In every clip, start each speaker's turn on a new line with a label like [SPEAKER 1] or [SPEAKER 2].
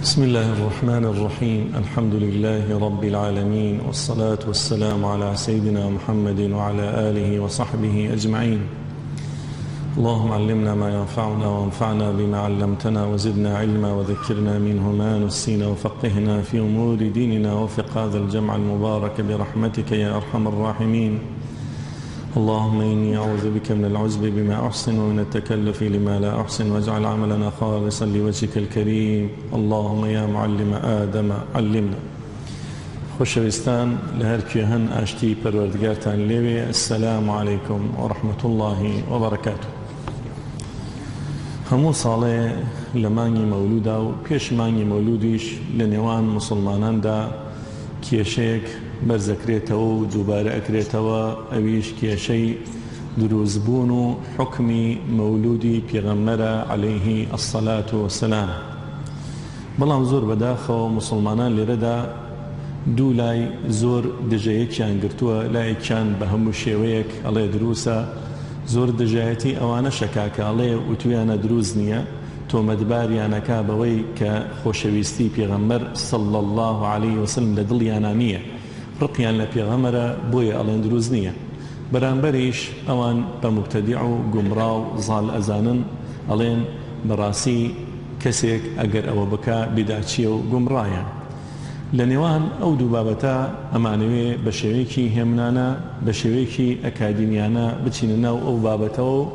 [SPEAKER 1] بسم الله الرحمن الرحيم. الحمد لله رب العالمين، والصلاة والسلام على سيدنا محمد وعلى آله وصحبه أجمعين. اللهم علمنا ما ينفعنا وانفعنا بما علمتنا وزدنا علما وذكرنا منه ما نسينا وفقهنا في أمور ديننا وفق هذا الجمع المبارك برحمتك يا أرحم الراحمين. اللهم إني أعوذ بك من العجب بما أحسن ومن التكلف لما لا أحسن، واجعل عملنا خالصا لوجهك الكريم. اللهم يا معلم آدم علمنا. خۆشەویستان لە هەر کوێهن ئاشتی پەروەردگارتان لێوێ. السلام عليكم ورحمة الله وبركاته. هەموو ساڵێ لە مانگی مەولودا و پێش مانگی مەولودیش لە نێوان مسلماناندا کێشەیەک بەرزەکرێتەوە و دووبارە ئەکرێتەوە، ئەویش کێشەی دروستبوون و حکمی مەولودی پێغەمبەرە عەلەیهی الصەلاة وەسەلام. بەڵام زۆر بەداخەوە مسلمانان لێرەدا دوو لای زۆر دژەیەکیان گرتووە. لایەکیان بە هەموو شێوەیەک ئەڵێ دروسە، زۆر دژایەتی ئەوانە شەکاکە ئەڵێ وتویانە دروست نییە، تۆمەتباریانەکا بەوەی کە خۆشەویستی پێغەمبەر صلی الله عليه وسلم لە دڵیانە نییە، ڕقیان لە پێغەمبەرە بۆیە ئەڵێن دروست نییە. بەرامبەریش ئەوان بە مبتەدیع و گومڕا و زاڵ ئەزانن، ئەڵێن بەڕاستی کەسێک ئەگەر ئەوە بکە بیداچیە و گومڕایە. لە نێوان ئەو دوو بابەتە ئەمانەوێ بە شێوەیەکی هێمنانە، بە شێوەیەکی ئەکادیمیانە بچینە ناو ئەو بابەتەوە و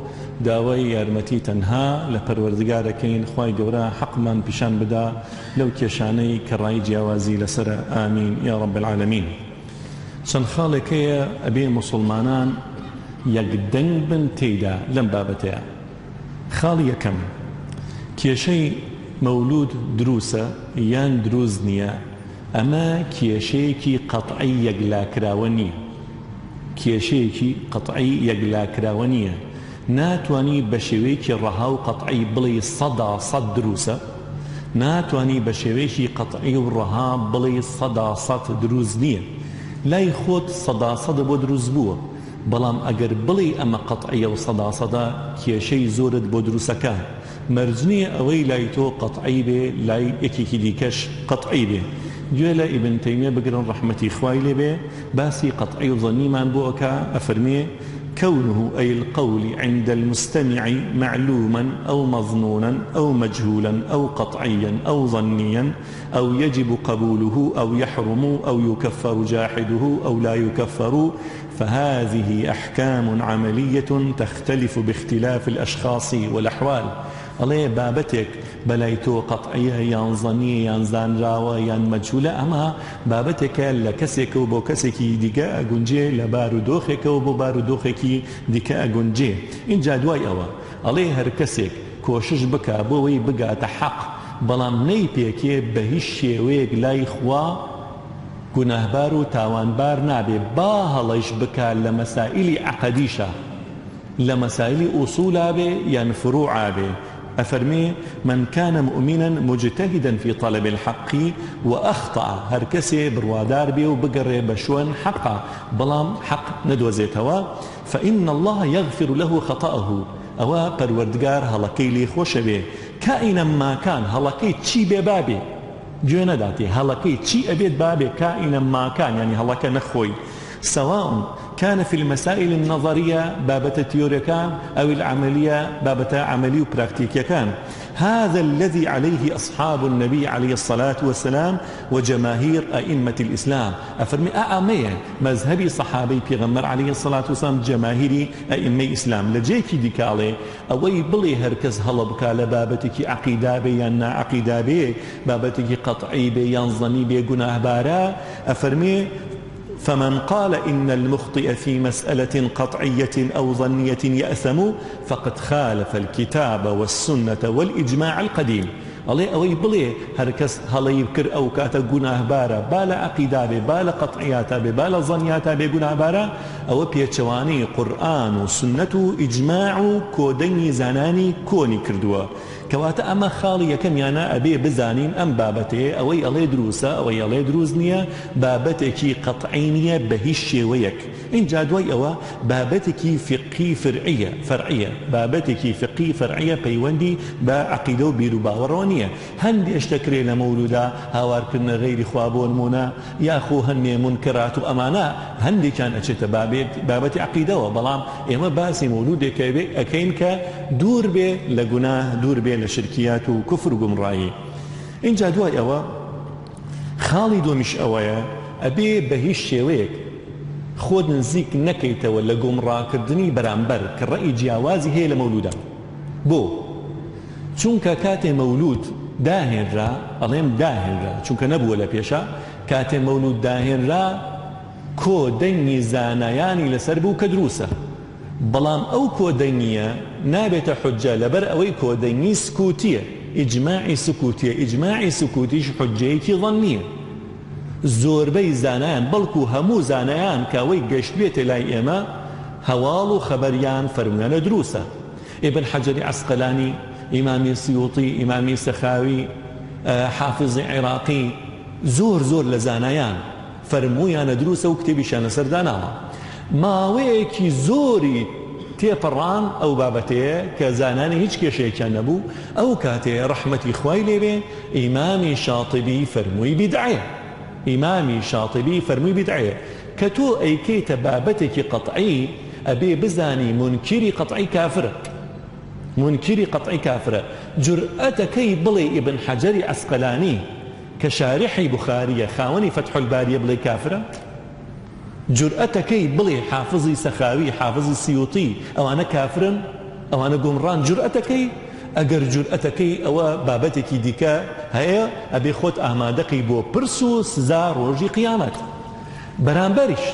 [SPEAKER 1] داوای یارمەتی تەنها لە پەروەردگارەکەین. خوای گەورە حەقمان پیشان بدا لەو کێشانەی کە ڕای جیاوازی لەسرە. ئامین یا رب العالمین. چەند خاڵێکەیە ئەبێ مسلمانان یەکدەنگ بن تێیدا لەم بابەتەیە. خاڵی یەکەم، کێشەی مەولود دروسە یان دروست نییە، ئەمە کێشەیەکی قەتعی یەکلاکراوە نییە. کێشەیەکی قەتعی یەکلاکراوە نییە. ناتوانی بە شێوەیەکی ڕەها و قەتعی بڵێ 100% دروسە، ناتوانی بە شێوەیەکی قەتعی و ڕەها بڵێ 100% دروست نییە. لای خۆت 100% بۆ دروست بووە، بەڵام ئەگەر بڵێ ئەمە قەتعیە و 100% کێشەی زۆرت بۆ دروستەکە. مەرجنیە ئەوەی لای تۆ قەتعی بێ، لای یەکێکی دیکەش قەتعی بێ. گوێ لە ئیبن تەیمیە بگرن ڕەحمەتی خوای لێبێ، باسی قەتعی و ظەنیمان بۆ ئەکا. ئەفەرمێ كونه أي القول عند المستمع معلوما أو مظنونا أو مجهولا أو قطعيا أو ظنيا أو يجب قبوله أو يحرم أو يكفر جاحده أو لا يكفر، فهذه أحكام عملية تختلف باختلاف الأشخاص والأحوال. ئەڵێ بابەتێک بەلای تۆ قەتعیە یان ظەنیە یان زانراوە یان مەجهولە، ئەمە بابەتێکە لە کەسێکە و بۆ کەسێکی دیکە ئەگونجێ، لە بارودۆخێکەوە بۆ بارودۆخێکی دیکە ئەگونجێ. اینجا دوای ئەوە ئەڵێ هەر کەسێک کۆشش بکە بۆەوەی بگاتە حەق، بەڵام نەی پێکێ بە هیچ شێوەیەک لای خوا گوناهبار و تاوانبار نابێ. با هەڵەش بکە لە مەسائیلی عەقەدیشە، لە مەسائیلی ئوسولا بێ یان فروعا بێ. أفرمي من كان مؤمنا مجتهدا في طلب الحق وأخطأ، هر كسي بروادار بي وبقري بشون حقا بلام حق ندوزيتوا، فإن الله يغفر له خطأه. أوا پروردگار هلكي لي خوش بي كائنا ما كان، هلكي تشي ببابي جونا داتي، هلكي تشي أبيت بابي كائنا ما كان، يعني هلكي نخوي، سواء كان في المسائل النظرية بابة التيوريا كان أو العملية بابة عملي وبراكتيكيا كان. هذا الذي عليه أصحاب النبي عليه الصلاة والسلام وجماهير أئمة الإسلام. أفرمي أعمية مذهبي صحابي بيغمر عليه الصلاة والسلام جماهيري أئمة الإسلام. لجيكي ديكالي أوي بلي هركز هلبك لبابتك عقيدة بي يان عقيدة بي، بابتك قطعي بي يان ظني بي قناه بارا. أفرمي فمن قال إن المخطئ في مسألة قطعية أو ظنية يأثم فقد خالف الكتاب والسنة والإجماع القديم. الله أوي بلي هركس هلا يبكر أو كاتا قناه بارا بالا عقيدة بي بالا قطعيات بي بالا ظنيات بي قناه بارا، ئەوە پێچەوانەی قورئان و سنەت و ئیجماع و کۆدەنگی زانانی کۆنی کردووە کەواتە ئەمە خاڵی یەکەمیانە ئەبێ بزانین ئەم بابەتەیە ئەوەی ئەڵێ دروسە ئەوەی ئەڵێ دروست نییە بابەتێکی قەطعی نییە بە هیچ شێوەیەک اینجا دوای ئەوە بابەتێکی فقهی فەرعیە بابەتێکی فقهی فەرعیە پەیوەندی بە عەقیدە و بیر و باوەڕەوە نییە هەندێک شتەکرێ لە مەولودا هاوارکردنە غەیری خوا بۆ نمونە یاخۆ هەندێ منکرات و ئەمانە هەندێکیان ئەچێتە بابەتی عەقیدەوە بەڵام ئێمە باسی مەولودێک ئەکەین کە دوور بێ لە گوناه دوور بێ لە شرکیات و کوفر و گومڕایی اینجا دوای ئەوە خاڵی دومیش ئەوەیە ئەبێ بە هیچ شێوەیەک خۆت نزیک نەکەیتەوە لە گومڕاکردنی بەرامبەر کە ڕەئی جیاوازی هەیە لە مەولودا بۆ چونکە کاتێ مەولود داهێنرا ئەڵێم داهێنرا چونکە نەبووە لە پێشە کاتێ مەولود داهێنرا کۆدەنگی زانایانی لەسەر بوو کە دروسە بەڵام ئەو کۆدەنگیە نابێتە حجە لەبەر ئەوەی کۆدەنگی سکوتیە ئیجماعی سکوتیە ئیجماعی سکوتیش حجەیەکی ظەنیە زۆربەی زانایان بەڵکو هەموو زانایان کەوەی گەشت بێتە لای ئێمە هەواڵ و خەبەریان فەرموویانە دروسە ئیبن حەجەری عەسقەلانی ئیمامی سیوطی ئیمامی سەخاوی حافظی عێراقی زۆر لە زانایان فەرموویانە دروسە و کتێبیشانە سەرداناوە ماوەیەکی زۆری تێپەڕان ئەو بابەتەیە کە زانانی هیچ کێشەیەکیان نەبوو ئەو کاتێ ڕەحمەتی خوای لێبێ ئیمامی شاتبی فەرمووی بیدعەیە ئیمامی شاتبی فەرمووی بیدعەیە کە تۆ ئەیکەیتە بابەتێکی قەطعی ئەبێ بزانی منکری قەطعی کافرە منکری قەطعی کافرە جورئەتەکەی بڵێ ئیبن حەجەری عەسقەلانی کە شارحی بخاریە خاوەنی فەتح الباریە بڵێ کافرە جورئەتەکەی بڵێ حافظی سەخاوی حافظی سیوطی ئەوانە کافرن ئەوانە گومڕان جورئەتەکەی ئەگەر جورئەتەکەی ئەوە بابەتێکی دیکە هەیە ئەبێ خۆت ئامادەقی بۆ پرس و سزا ڕۆژی قیامەت بەرامبەریش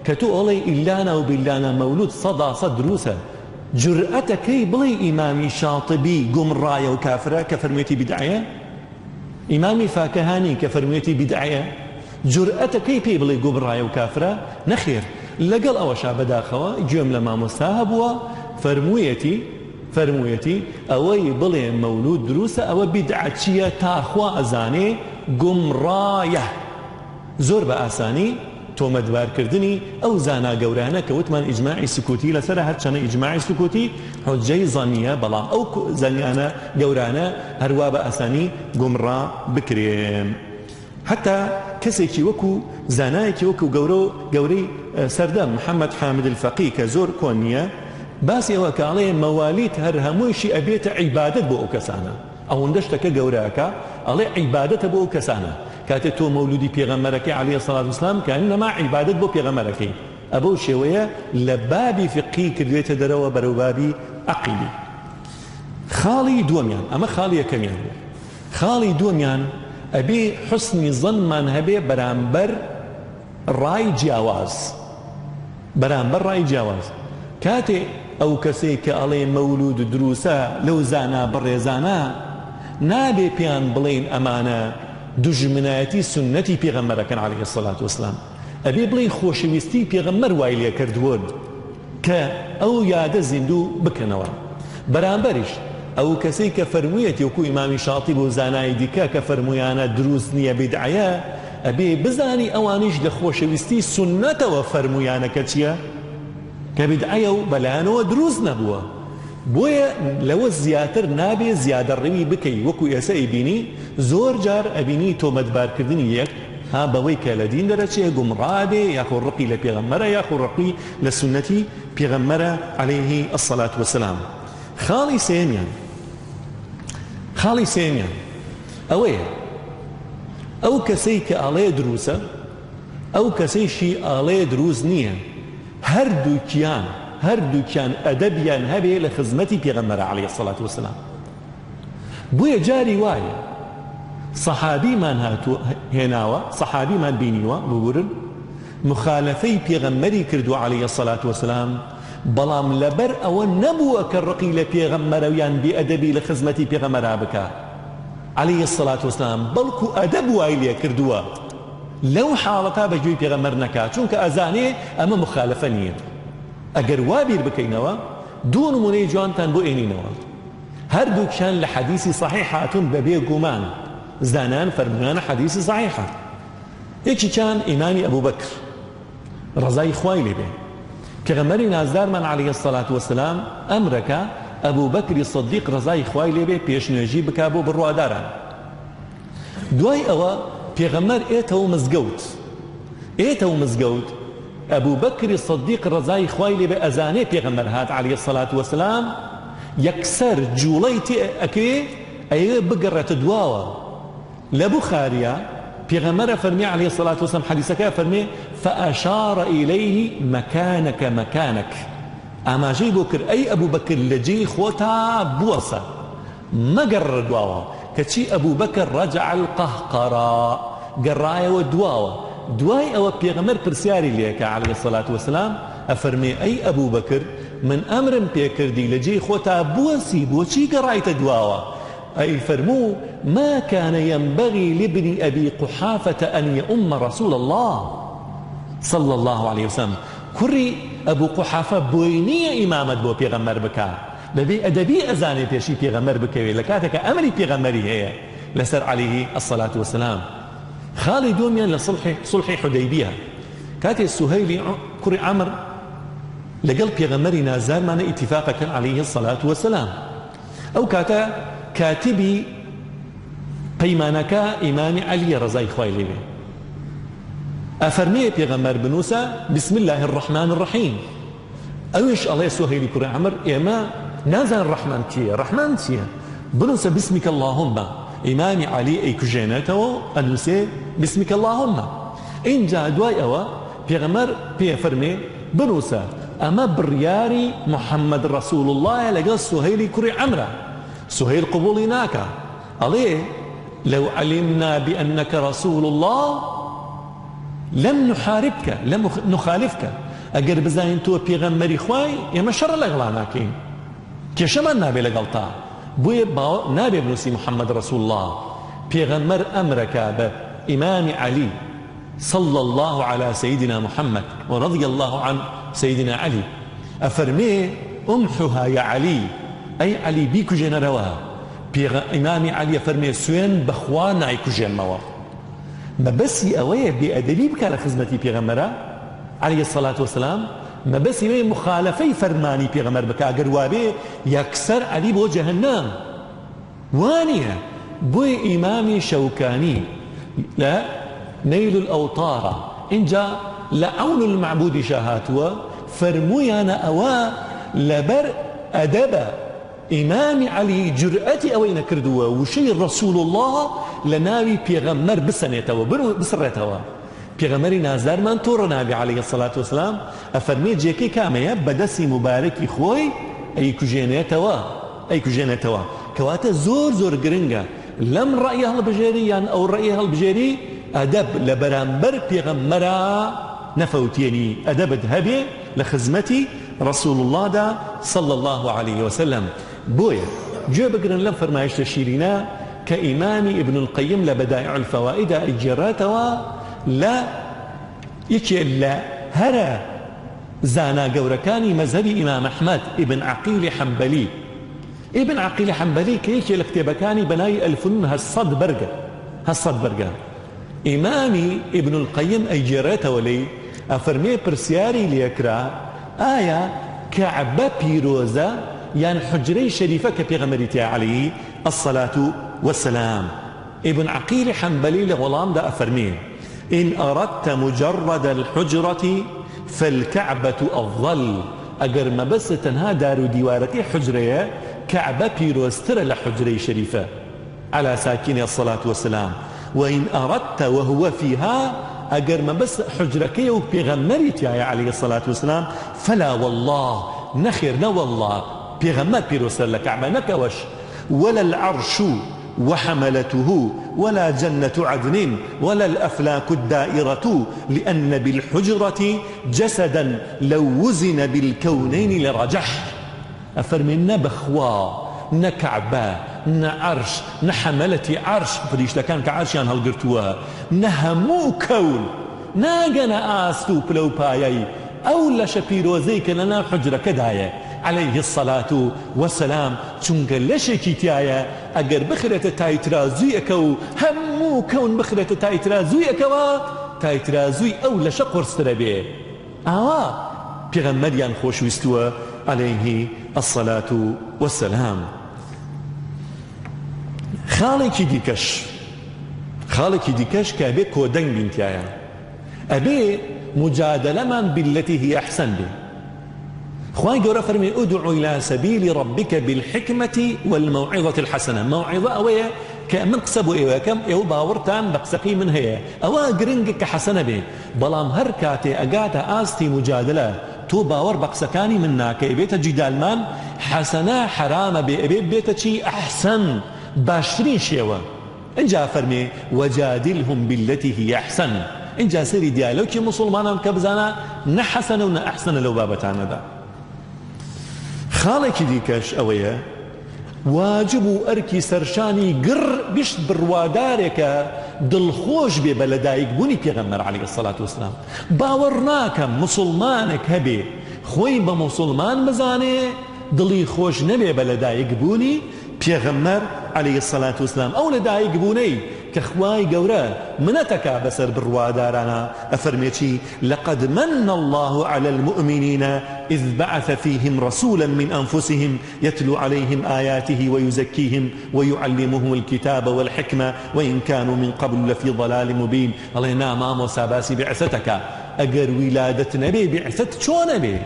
[SPEAKER 1] کە تۆ ئەڵێ ئیلانە و بیلانە مەولود سەدا دروسە جورئەتەکەی بڵێ ئیمامی شاتبی گومڕایە و کافرە کە فەرموویەتی بیدعەیە ئیمامی فاکەهانی کە فەرموویەتی بیدعەیە جورئەتەکەی پێی بڵێ گومڕایە و کافرە نەخێر لەگەڵ ئەوەشا بەداخەوە گوێم لە مامۆستا هەبووە فەرموویەتی ئەوەی بڵێ مەولود دروسە ئەوە بیدعەچیە تاخوا ئەزانێ گومڕایە زۆر بە ئاسانی تۆمەتبارکردنی ئەو زانا گەورانە کە وتمان ئیجماعی سکوتی لەسەر هەرچەنە ئیجماعی سکوتی حجەی ظەنیە بەڵام ئەو زانیانە گەورانە هەروە بە ئاسانی گومڕا بکرێن حتى کەسێکی وەکو زانایەکی وەکو گەورەی سەردەم محەممەد حامد الفەقی کە زۆر کۆن نییە باسی ئەوە کاڵێ مەوالیت هەر هەموویشی ئەبێتە عیبادەت بۆ ئەو کەسانە ئەوەندە شتەکە گەورەکە ئەڵێ عیبادەتە بۆ ئەو کەسانە کاتێ تۆ مەولودی پێغەمبەرەکەی عەلەیهی سەڵات وسلام کە نەما عیبادەت بۆ پێغەمبەرەکەی ئەبە و شێوەیە لە بابی فقهی کردوێتە دەرەوە بەرەو بابی عەقیدی خاڵی دووەمیان ئەمە خاڵی یەکەمیان بوو خاڵی دووەمیان ئەبێ حسنی ظنمان هەبێ بەرامبەر ڕای جیاواز کاتێ ئەو کەسەی کە ئەڵێ مەولود دروسە لەو زانا بەڕێزانە نابێ پێیان بڵێن ئەمانە دوژمنایەتی سنەتی پێغەمبەرەکەن عەلەیهی سەڵات وسلام ئەبێ بڵێن خۆشەویستی پێغەمبەر وای لێ کردوون کە ئەو یادە زیندوو بکەنەوە بەرامبەریش ئەو کەسەی کە فەرموویەتی وەکو ئیمامی شاطبی بۆ زانای دیکە کە فەرموویانە دروست نییە بیدعەیە ئەبێ بزانی ئەوانیش لە خۆشەویستی سنەتەوە فەرموویانە کە چییە کە بیدعەیە و بەلایەنەوە دروست نەبووە بۆیە لەوە زیاتر نابێ زیادە ڕێوی بکەی وەکو ئێستا ئەیبینی زۆر جار ئەبینی تۆمەتبارکردنی یەک ها بەوەی کە لە دین دەرەچێ گومڕابێ یاخۆ ڕقی لە پێغەمبەرە یاخۆ ڕقی لە سنەتی پێغەمبەرە عەلەیهی السەڵات وەسەلام خاڵی سێمیان ئەوەیە ئەو کەسەی کە ئاڵێ دروسە ئەو کەسەیشی ئاڵێ دروست نییە هەردووکیان ئەدەبیان هەبێ لە خزمەتی پێغەمبەر عەلەیهی السەڵات وەسەلام بۆیە جاری وایە سەحابیمان هێناوە سەحابیمان بینیوە ببورن مخالفەی پێغەمبەری کردووە عەلەیهی السەڵات وەسەلام بەڵام لەبەر ئەوە نەبووە کە ڕقی لە پێغەمبەرەویان بێئەدەبی لە خزمەتی پێغەمبەرا بکە عەلەیهی السەڵات وەسەلام بەڵکو ئەدەب وای لێ کردووە لو حالتا بجوي پیغمبر نکا چونکە ئەزانێ ئەمە مخالفە نییە. ئەگەر وابیر بکەینەوە دوو نمونەی جوانتان بۆ ئێنینەوە، هەردووکیان لە حەدیثی صحیح هاتوون بەبێ گومان، زانان فەرموویانە حەدیثی صحیحە. یەکیان ئیمامی ئەبوو بەکر ڕەزای خوای لێبێ، پێغەمبەری نازدارمان عەلەیهی السەڵات وەسەلام ئەمرەکە ئەبوو بەکری سەدیق ڕەزای خوای لێبێ پێشنوێژی بکا بۆ بڕواداران. دوای ئەوە پێغەمبەر ئێتەوە مزگەوت ئەبوو بەکری سەدیق ڕەزای خوای لێبێ ئەزانێ پێغەمبەر هات عەلەیهی السەڵات وەسەلام یەکسەر جوڵەی تێ ئەکرێ ئەیە بگەڕێتە دواوە. لە بوخاریە پێغەمبەر فەرمی عەلەیهی السەڵات وەسەلام حەدیثەکە فەرمێ فەئەشارە ئیلەیه مەکانەک ئاماژەی بۆ کرد ئەی ئەبوو بەکر لە جێی خۆتا بوەسە مەگەڕە دواوە، کەچی ئەبوو بەکر ڕەجەعە القەهقەرا گەڕایەوە دواوە. دوای ئەوە پێغەمبەر پرسیاری لێکە عەلەیهی السەڵات وەسەلام ئەفەرمێ ئەی ئەبوو بەکر من ئەمرم پێکردی لە جێی خۆتا بوەسی بۆچی گەڕایتە دواوە؟ أي فرموا ما كان ينبغي لابن أبي قحافة أن يؤم رسول الله صلى الله عليه وسلم. كري أبو قحافة بوينية إمامة بو بيغمر بكا ببي أدبي أزاني بيشي بيغمر بكا لكاتك أمري بيغمري هي لسر عليه الصلاة والسلام. خالد دوميا لصلح حديبية كاتي السهيلي كري عمر لقل بيغمري نازار معنا اتفاقا كان عليه الصلاة والسلام أو كاتا كاتبي قيمانك إمام علي رضاي خوای لێبێ أفرمي بيغمر بنوسى بسم الله الرحمن الرحيم. أويش الله سهيلي كري عمر إما نازل الرحمن تيه بنوسى باسمك اللهم إمام علي أي كجينته أنوسى باسمك اللهم. إن جاء دواي أوا بيغمر بيفرمي بنوسى أما برياري محمد رسول الله لقى سهيلي كري عمره سهيل قبولي ناكا عليه لو علمنا بأنك رسول الله لم نحاربك لم نخالفك. أجر بزاين تو بيغمري خواي يما شر لغلاناكين كشمان نابي لغلطا بوي نابي بنسي محمد رسول الله بيغمر أمرك بإمام علي صلى الله على سيدنا محمد ورضي الله عن سيدنا علي أفرمي أمحها يا علي أي علي بيكو جينا رواها إمامي علي فرمي سوين بخوانا يكو جين موا ما بس أويه بأدبي بك على خزمتي بيغمرا عليه الصلاة والسلام ما بس يوي مخالفي فرماني بيغمر بك أقروابي يكسر علي بو جهنم وانيا بوي إمامي شوكاني لا نيل الأوطار إن جاء لعون المعبود شاهاتوا فرمويانا أوا لبر أدبا إمام علي جرأتي أوين كردوا وشي رسول الله لناوي بيغمر بسنيتوا بسرتوا بيغمري نازار من تور نبي عليه الصلاة والسلام أفرمي جيكي كامية بدسي مباركي خوي أي كجينيتوا كواتا زور قرنجا لم رأيها البجيري أو رأيها البجيري أدب لبرامبر بيغمرا نفوتيني أدب ذهبي لخزمتي رسول الله دا صلى الله عليه وسلم. بويا جو بقرن لم فرمايش تشيرنا كإمام ابن القيم لبدائع الفوائد إجراتها لا يكي لا هرى زانا قوركاني مذهبي إمام أحمد ابن عقيل حنبلي ابن عقيل حنبلي كيكي الاكتبكاني بناي الفنون هالصد برقة إمامي ابن القيم إجراته لي أفرمي برسياري ليكرا آية كعبة بيروزة يعني حجري شريفة كبيغمريتي عليه الصلاة والسلام. ابن عقيل حنبلي لغلام دا أفرمي إن أردت مجرد الحجرة فالكعبة أفضل. أجر ما بس تنها دار ديوارتي حجرية كعبة بيروستر لحجري شريفة على ساكن الصلاة والسلام. وإن أردت وهو فيها أجر ما بس حجركي وبيغمريتي عليه الصلاة والسلام فلا والله نخيرنا والله بيغمر بيروسر لكعبة نكوش ولا العرش وحملته ولا جنة عدن ولا الأفلاك الدائرة لأن بالحجرة جسدا لو وزن بالكونين لرجح. أفرمنا بخوا نكعبة نعرش نحملتي عرش فريش لكان كعرشيان هالقرتوها نهمو كون ناقنا آستو بلو بايي أو لش بيروزيك لنا حجرة كداية عليه الصلاة والسلام چونك لشكي تايا اگر بخرة تايترازوي اكو همو كون بخرة تايترازوي اكوا تايترازوي أو لش قرصتر بيه پیغمبریان خوشویستوه عليه الصلاة والسلام. خالك ديكش كابي كودن بنتيايا أبي مجادلة من بالتي هي أحسن به خواهي قرأ فرمي ادعو إلى سبيل ربك بالحكمة والموعظة الحسنة. موعظة أوية كمن قسبوا إيوه كم إيوه باورتان بقسقي من هي أوا قرنقك حسنة به بلام هركاتي أقاتا آستي مجادلة تو باور بقسكاني منك إبيت جدال من حسنة حرام بيت شي أحسن باشترين شيوه انجا فرمي وجادلهم بالتي هي أحسن انجا سيري ديالوكي مسلمانا كبزانا نحسن ونأحسن لو بابتانا دا خالك ديكش أويا واجب أركي سرشاني قر بشت بروادارك دلخوش ببلدايك بوني بيغمر عليه الصلاة والسلام باورناك مسلمانك هبي خوي بمسلمان بزاني دلي خوش نبي بلدايك بوني بيغمر عليه الصلاة والسلام أو لدايك بوني كخواي قورا منتك بسر بروادارنا أفرميتي لقد من الله على المؤمنين إذ بعث فيهم رسولا من أنفسهم يتلو عليهم آياته ويزكيهم ويعلمهم الكتاب والحكمة وإن كانوا من قبل لفي ضلال مبين. الله نعم وساباسي بعثتك أجر ولادة نبي بعثت شو نبي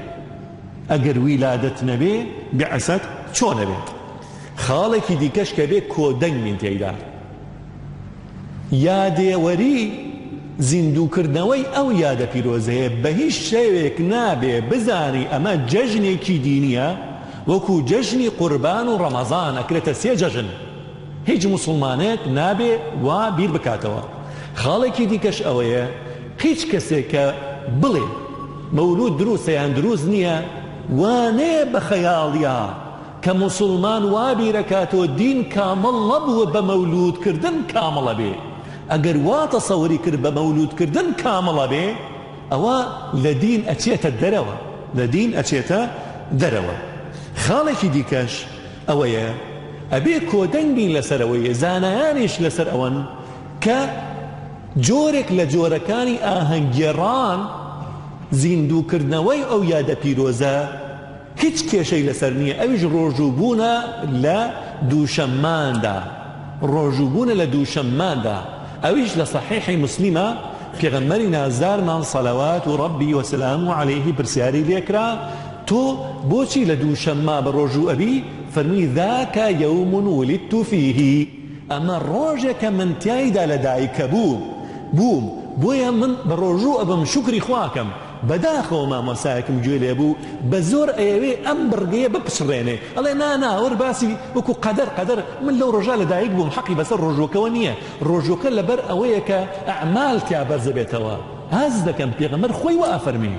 [SPEAKER 1] أجر ولادة نبي بعثت شو نبي خالك ديكش كبير كودن من تيدا يادي وري زندو كردنوي او ياده پیروزه به هیچ شيء نابه بزاني اما ججني كي دينيه وكو ججني قربان ورمضان اكلت سي ججن هيج مسلمانات نابه وبير بكاتوا خالك ديكش اويه هيج كسك بلي مولود دروس يعني دروز نيه واني بخياليا كمسلمان وابي ركاتو الدين كامل لبو بمولود كردن كامل بي اگر وا تصوري كرب بمولود كردن كامل بي او لدين اتيت الدروه لدين اتيت دروه خالك ديكش اويا ابي كودنجي لسروي زانيانيش لسرون ك جورك لجوركاني اهنجران زيندو كردنوي او ياده بيروزا هیچ کێشەی لەسەر نییە ئەویش ڕۆژووبوونە لە دووشەمماندا ڕۆژووبوونە لە دووشەمماندا ئەویش لە صحیحی مسلیمە پێغەمبەری نازدارمان صەلەوات و ڕەبی وەسەلام عەلەیهی پرسیاری لێکرا تۆ بۆچی لە دووشەمما بە ڕۆژوو ئەبی فەرمووی ذاکە یەوم وولدت فیه ئەمە ڕۆژێکە من تیایدا لەدایکە بووم بۆیە من بە ڕۆژوو ئەبم شوکری خواکەم بداخو ما مساكم جويل ابو بزور ايوي ام برقيه ببشريني الله نا ور باسي وكو قدر من لو رجال دايق بهم حقي بس الرجو كونيه الرجو كلا بر اويك اعمال تاع برزبيتوا هذا كان بيغمر خوي وافرمي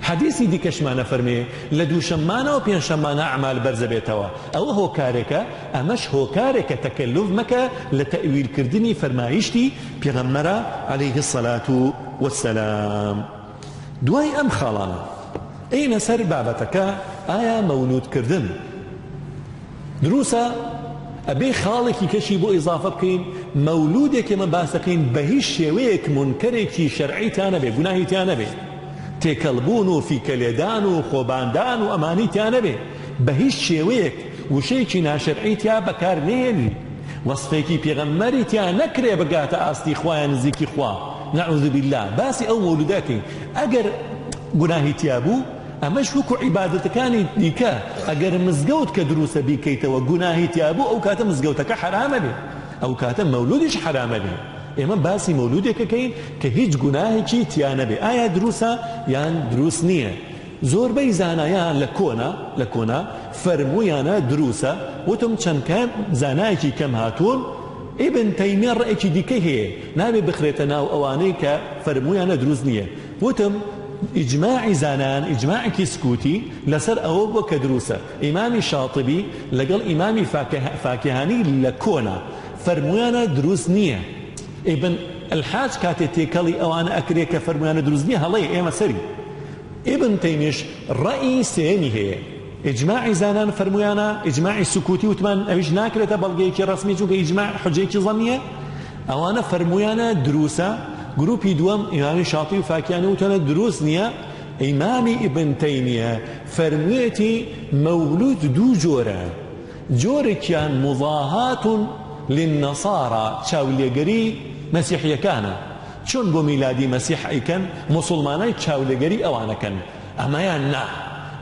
[SPEAKER 1] حديثي دي كشمانه فرمي لدو شمانه وبين شمانه اعمال برزبيتوا او هو كاركه امش هو كاركه تكلف مكه لتاويل كردني فرمايشتي بيغمر عليه الصلاه والسلام دوای ام خاڵانە ئەینە سەر بابەتەکە ئایا مەولود کردن دروسە ئەبێ خاڵێکی کەشی بۆ ئیزافە بکەین مەولودێکێمە باسەکەین بە هیچ شێوەیەک منکەرێکی شەرعی تیان نەبێ گوناهی تیان نەبێ تێکەڵبوون و فیکەلێدان و خۆباندان و ئەمانی تیان نەبێ بە هیچ شێوەیەک وشەیەکی ناشەرعی تیا بەکار نێنی وەسفێکی پێغەمبەری تیان نەکرێ بگاتە ئاستی خوایان نزیکی خوا نعوذ بالله باسي او مولوداتي اگر گناهي تيابو امش وكو عبادتكاني ديكا اگر مزگوت كدروس بيكيت وگناهي تيابو او كاتا مزگوتك حرام به او كاتا مولودش حرام به اما باسي مولودك كاين كهيج گناهي چي تيانه به ايا دروسا يان دروس نيه زور بي زانايان لكونا فرمويانا دروسا وتم چن كام زانايكي كم هاتون ابن تيمية رأيك ديكي هي نابي بخريتنا وأوانيك فرمويانا دروز نية وتم إجماع زانان إجماع كسكوتي لسر أو كدروسة إمام شاطبي لقل إمام فاكهاني لكونا فرميانا دروس نية ابن الحاج كاتتيكالي أو أنا أكريك فرميانا دروس نية هلاي إيما سري ابن تيميش رأي سيني هي إجماع زانان فرميانا إجماع سكوتي وتمان أبيش ناكرة بلغيكي رسمي جوك إجماع حجيكي ظنية أو أنا فرميانا دروسة جروبي دوام إمام شاطبي وفاكهاني وتنا دروس نية إمام ابن تيمية فرميتي مولود دو جورة كان مضاهاة للنصارى تشاوليغري مسيحية كان شون بو ميلادي مسيحي كان مسلماني تشاوليغري أوانا كان أما يعني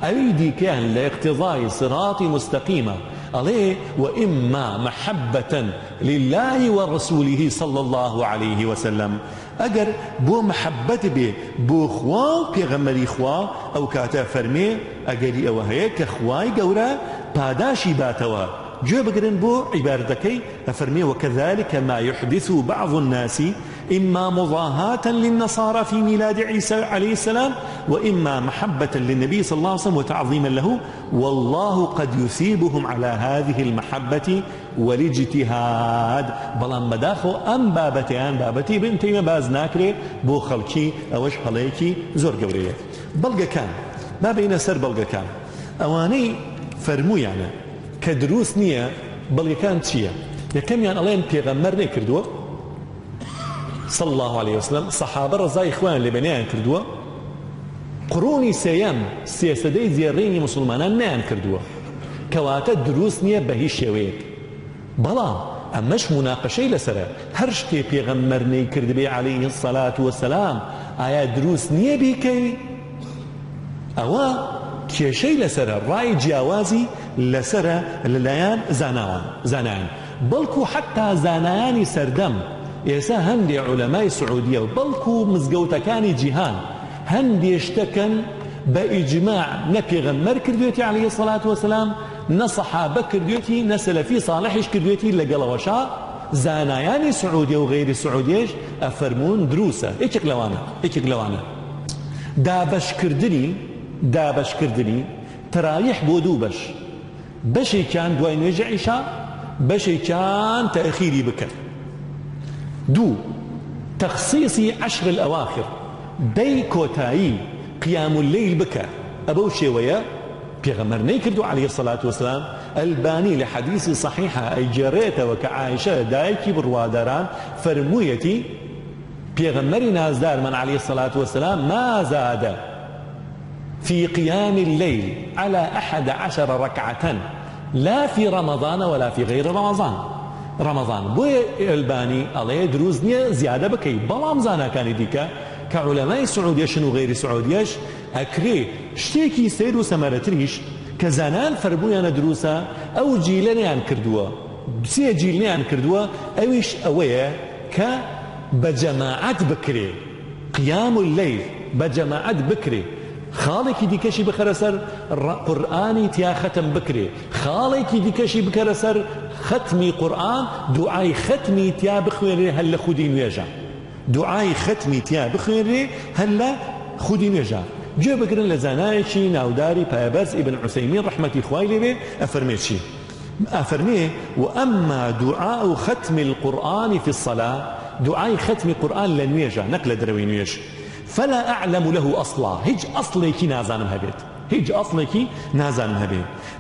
[SPEAKER 1] أريدي كان لاقتضاء صراط مستقيمة عليه وإما محبة لله ورسوله صلى الله عليه وسلم أجر بو محبة به بو خوا بيغمري خوا أو كاتا فرمي أجري أو هيك خواي جورا باداشي باتوا جو بقرن بو عبارتكي أفرمي وكذلك ما يحدث بعض الناس إما مضاهاة للنصارى في ميلاد عيسى عليه السلام وإما محبة للنبي صلى الله عليه وسلم وتعظيما له والله قد يثيبهم على هذه المحبة والاجتهاد بلان مداخو أم بابتي بنتي ما باز ناكري بو خلقي أوش حليكي زور قوريه بلغا كان ما بين سر بلغا كان أواني فرمو يعني كدروس نية بلغا كان تشيه يكم يعني الله بيغمر نكردوه صلى الله عليه وسلم صحابة رضاي إخوان اللي بنيان كردوه قروني سيام سياسدي زياريني مسلمانان نيان كردوه كواتا دروس نية بهي شويك بلا أمش مناقشة لسرا هرشتي بيغمرني كردبي عليه الصلاة والسلام آيا دروس نية بيكي أوا كيشي لسرا راي جاوازي لسرا للايان زانان بلكو حتى زاناني سردم ئێستا هەندێ علەمای سعودیە و بەڵکو مزگەوتەکانی جیهان هەندێشتەکەن بە ئیجماع نە پێغەمبەر کردوێتی عەلەیهی سەڵات وەسەلام نە سەحابە کردوێتی نە سەلەفی ساڵحیش کردوێتی لەگەڵەوەشا زانایانی سعودیە و غەیری سعودیەش ئەفەرموون دروسە یەکێک لەوانە دابەشکردنی تەراویح بۆ دوو بەشێکیان دوای نوێژی عیشا بەشێکیان تەئخیری بکەن تخصيص عشر الأواخر دي كوتاي قيام الليل بكى أبو شوية بيغمرني كردو عليه الصلاة والسلام الباني لحديث صحيحة أي جريته وكعائشة دايكي بروادران فرمويتي بيغمري نازدار من عليه الصلاة والسلام ما زاد في قيام الليل على 11 ركعة لا في رمضان ولا في غير رمضان بو الباني عليه دروز نية زيادة بكي بلام زانا كان ديكا كعلماء سعوديش وغير سعوديش أكري شتيكي سير وسمرتريش كزانان فربويانا دروسا أو جيلانيان كردوا بسي جيلانيان كردوا أويش أويا بجماعات بكري قيام الليل بجماعات بكري خالك ديكشي بخرسر قرآني تيا ختم بكري خالك ديكشي بخرسر ختمي قرآن دعاي ختمي تيا بخويري هلا خدين ويجا دعاي ختمي تيا بخويري هلا خدين ويجا جو بكرن لزانايشي ناوداري بابرز ابن عثيمين رحمة إخوائي به أفرميه وأما دعاء ختم القرآن في الصلاة دعاي ختم القرآن لنويجا نقل دروي نويج فلا أعلم له أصلا هج أصلك نازانم هبيت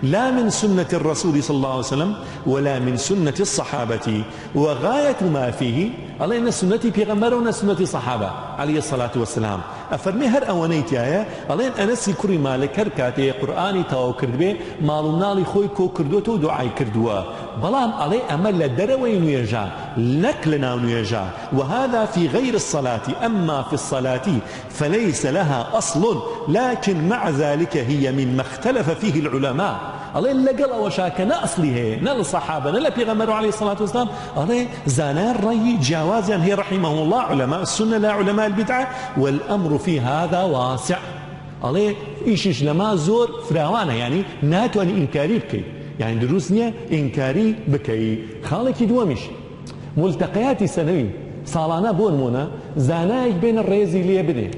[SPEAKER 1] لا من سنة الرسول صلى الله عليه وسلم ولا من سنة الصحابة وغاية ما فيه الله إن سنتي بيغمر وإن سنتي صحابة عليه الصلاة والسلام أفرمي هر أوانيتي آية الله إن أنسي كري مالك هركاتي قرآني تاو كردبي مالونا لي خوي كو كردوتو دعاي كردوا بلام عليه أمل دروي نيجا نكلنا نيجا وهذا في غير الصلاة أما في الصلاة فليس لها أصل لكن مع ذلك هي مما اختلف فيه العلماء الله لقل وشاك نأصله نال الصحابة نال بيغمر عليه الصلاة والسلام الله زانار رأي جوازا هي رحمه الله علماء السنة لا علماء البدعة والأمر في هذا واسع الله إيش لما زور فراوانة يعني ناتو أن إنكاري بكي يعني دروسنيا إنكاري بكي خالك دوامش ملتقيات سنوي صالانا بون مونا زانايك بين الريزي ليه بدي